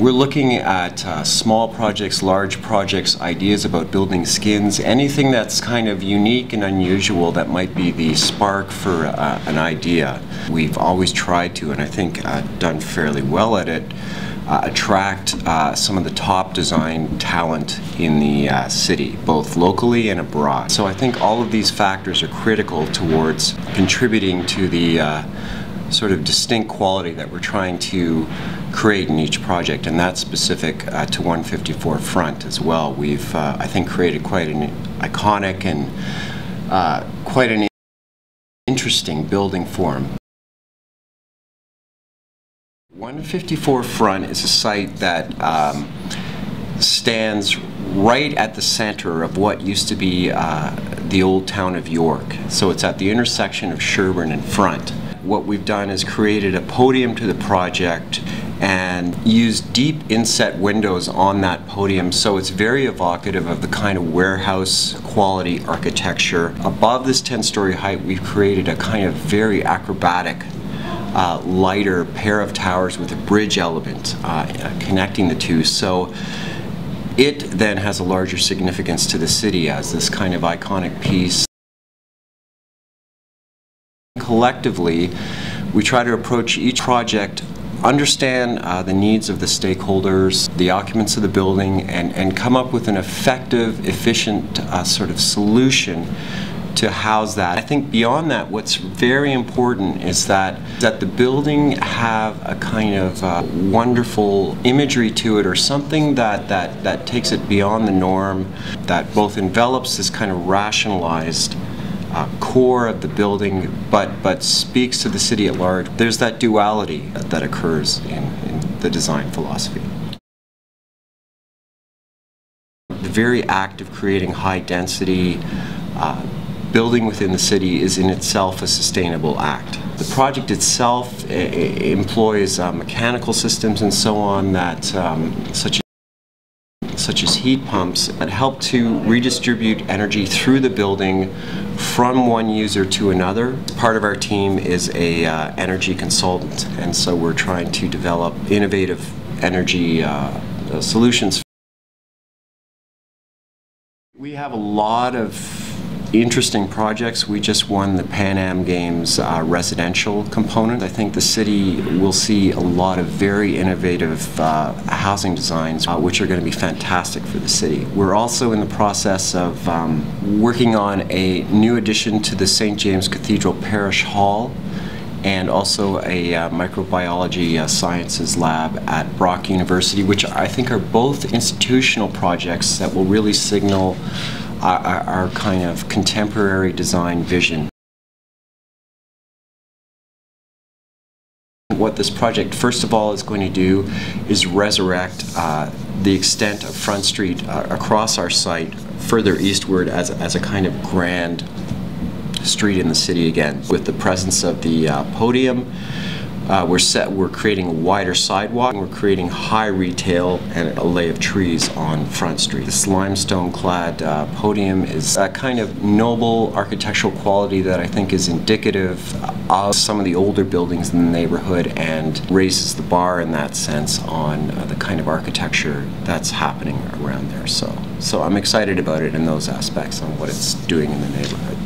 We're looking at small projects, large projects, ideas about building skins, anything that's kind of unique and unusual that might be the spark for an idea. We've always tried to, and I think done fairly well at it, attract some of the top design talent in the city, both locally and abroad. So I think all of these factors are critical towards contributing to the sort of distinct quality that we're trying to create in each project, and that's specific to 154 Front as well. We've, I think, created quite an iconic and quite an interesting building form. 154 Front is a site that stands right at the center of what used to be the old town of York. So it's at the intersection of Sherbourne and Front. What we've done is created a podium to the project and used deep inset windows on that podium, so it's very evocative of the kind of warehouse quality architecture. Above this 10-story height, we've created a kind of very acrobatic lighter pair of towers with a bridge element connecting the two. So it then has a larger significance to the city as this kind of iconic piece. Collectively, we try to approach each project, understand the needs of the stakeholders, the occupants of the building, and come up with an effective, efficient sort of solution to house that. I think beyond that, what's very important is that the building have a kind of wonderful imagery to it, or something that takes it beyond the norm, that both envelops this kind of rationalized core of the building, but speaks to the city at large. There's that duality that occurs in the design philosophy. The very act of creating high density building within the city is in itself a sustainable act. The project itself employs mechanical systems and so on that such as heat pumps that help to redistribute energy through the building from one user to another. Part of our team is a energy consultant, and so we're trying to develop innovative energy solutions. We have a lot of interesting projects. We just won the Pan Am Games residential component. I think the city will see a lot of very innovative housing designs which are going to be fantastic for the city. We're also in the process of working on a new addition to the St. James Cathedral Parish Hall, and also a microbiology sciences lab at Brock University, which I think are both institutional projects that will really signal our kind of contemporary design vision. What this project, first of all, is going to do is resurrect the extent of Front Street across our site further eastward as a kind of grand street in the city again. With the presence of the podium, we're creating a wider sidewalk, and we're creating high retail and a lay of trees on Front Street. This limestone-clad podium is a kind of noble architectural quality that I think is indicative of some of the older buildings in the neighborhood, and raises the bar in that sense on the kind of architecture that's happening around there. So I'm excited about it in those aspects, on what it's doing in the neighborhood.